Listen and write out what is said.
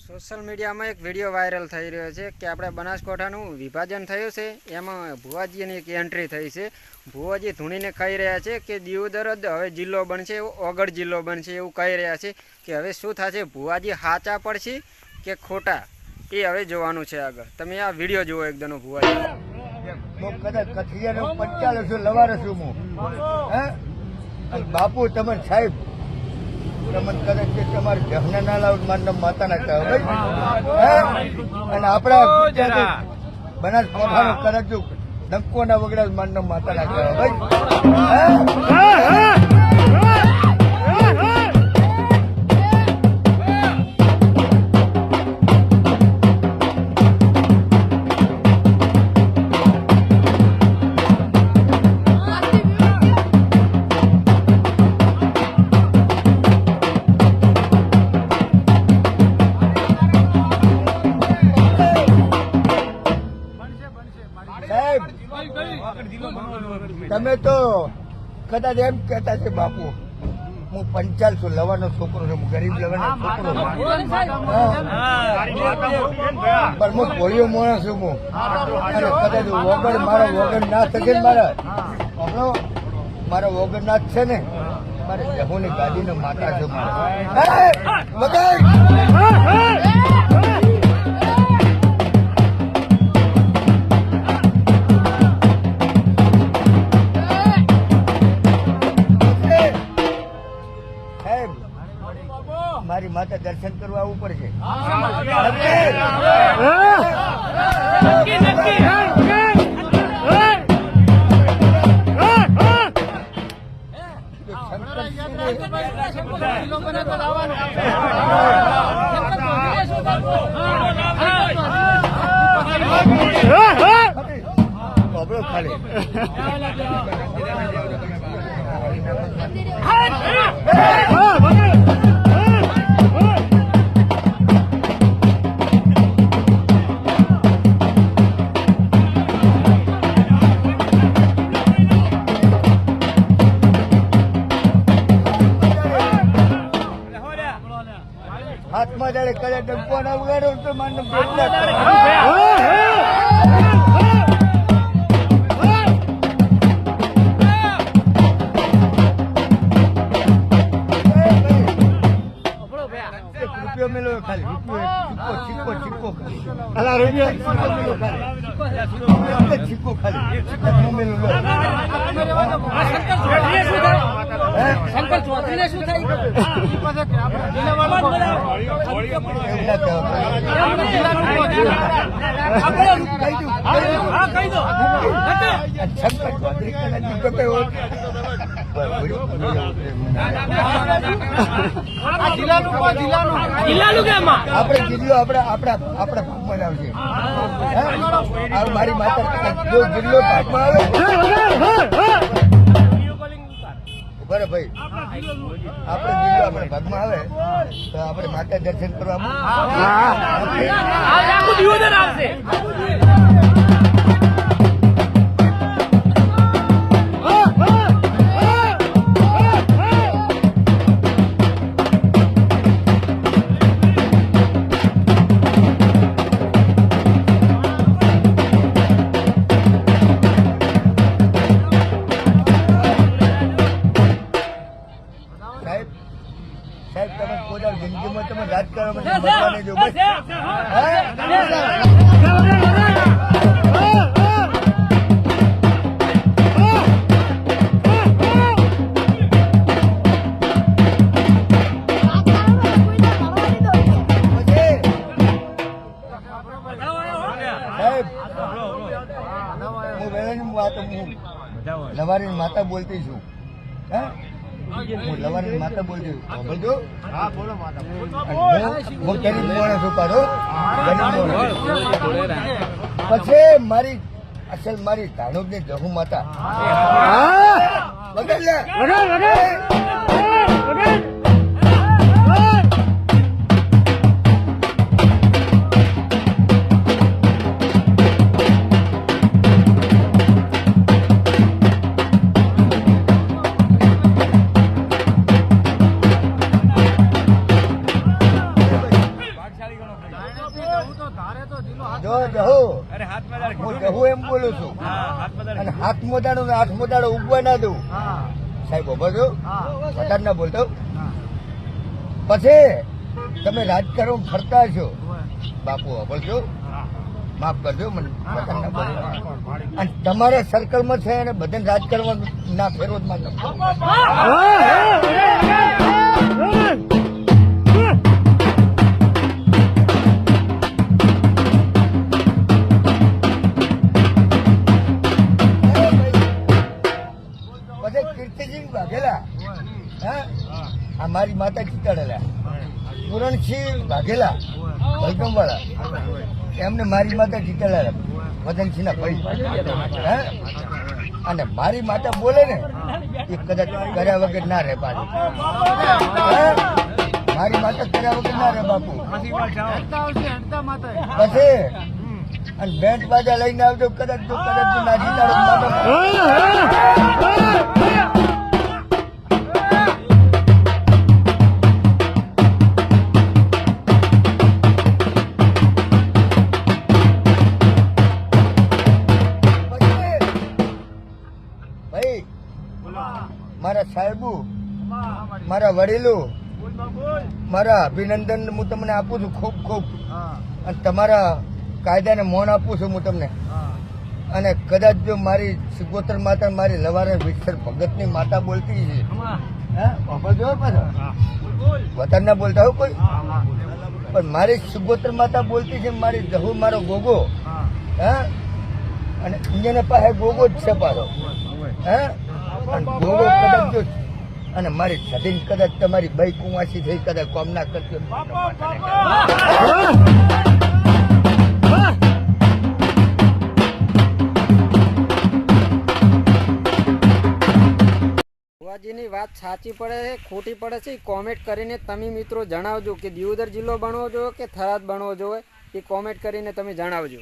Social મીડિયામાં એક video viral થઈ રહ્યો છે કે આપણે બનાસકાંઠાનું વિભાજન થયું છે, એમાં ભુવાજીની એક એન્ટ્રી થઈ છે. ભુવાજી ધૂણીને કહી રહ્યા છે કે દિયોદર જ હવે જિલ્લો બનશે, ઓગળ જિલ્લો બનશે એવું કહી રહ્યા છે કે હવે શું થશે, ભુવાજી સાચા પડશે કે ખોટા એ હવે જોવાનું છે આગળ. તમે આ વિડીયો જુઓ એકદમ. ભુવાજી કદાચ કથિયાનો 45 લવારે છું હું, બાપુ તમને સાહેબ તમને કદાચ તમારે જહના ના લાવ માનવ માતા ના કહે અને આપણા બનાસકાંઠાનો કદાચ ડંકો ના વગડા માનવ માતા ના કહે તમે તો કદાચ એમ કહેતા છે બાપુ હું 45 લવાનો છોકરો છું, ગરીબ લવાનો છોકરો પણ હું ભોળિયો માણસ છું હું, અને કદાચ વગર મારા વગર ના થશે ને મારા વગર ના જ છે ને મારે જહુની ગાદીનો માતા છું મારી માતા દર્શન કરવા આવવું પડશે. ખાલી હાથમાં જયારે કરે ડંકો ના ઉગાડો તો માનવ રૂપિયો મેળવો ખાલી રૂપિયો સિક્કો સિક્કો સિક્કો ખાલી શંકર ચૌધરી ને શું થાય? આપણે જિલ્લો આપણા ભાગમાં આવશે. મારી માતા જો જિલ્લો ભાગમાં આવે બરાબર ભાઈ, આપણે જિલ્લો આપણા ભાગમાં આવે તો આપણે માતા દર્શન કરવા સાહેબ તમે પોતા જિંદગીમાં તમે રાજકારણમાં જો લવારી માતા બોલતી છું, હું લવારી માતા બોલતી છું. બોલજો હું ગરીબ માણસ ઉપાડો પછી મારી અસલ મારી ધાણુદ ની જહુ માતા જો જહુ હું જહુ એમ બોલું છું અને હાથ મોદાડો ને હાથ મોદાડો ઉગવા ના દઉં સાહેબ ઉભો છો વધારે ના બોલતો પછી તમે રાજકારણ ફરતા છો બાપુ બોલજો માફ કરજો મને વધારે ના બોલો અને તમારા સર્કલમાં છે અને બધાને રાજકારણ ના ફેરવત માં પછી કીર્તિસિંહ વાઘેલા હા આ મારી માતા ચીતાડેલા પૂરણસિંહ વાઘેલા વૈકમવાળા એમને મારી માતા જીતેલા મદનસિંહના ભાઈ હે અને મારી માતા બોલે ને એ કદાચ કર્યા વગર ના રહે પાછી મારી માતા કર્યા વગર ના રહે બાપુ પછી અને બેન્ટ બાજા લઈને આવજો કદાચ જો ના જીતાડો ભાઈ મારા સાહેબુ મારા વડીલો મારા અભિનંદન હું તમને આપું છું ખૂબ ખૂબ અને તમારા કાયદાને મોન આપું છું હું તમને અને કદાચ જો મારી સિગોતર માતા મારી લવારે વિઠ્ઠલ ભગતની માતા બોલતી છે હે જો પાછો વધારે ના બોલતા હો કોઈ પણ મારી સિગોતર માતા બોલતી છે મારી જહુ મારો ગોગો હે અને ઇન્જન પાસે ગોગો જ છે પાછો હે ગોગો કદાચ જો અને મારી સદીન કદાચ તમારી બાઈ કુંવાસી થઈ કદાચ કોમ ના કરજો ભુવાજીની વાત સાચી પડે છે ખોટી પડે છે એ કોમેન્ટ કરીને તમે મિત્રો જણાવજો કે દિયોદર જિલ્લો બનવો જોઈએ કે થરાદ બનવો જોઈએ એ કોમેન્ટ કરીને તમે જણાવજો.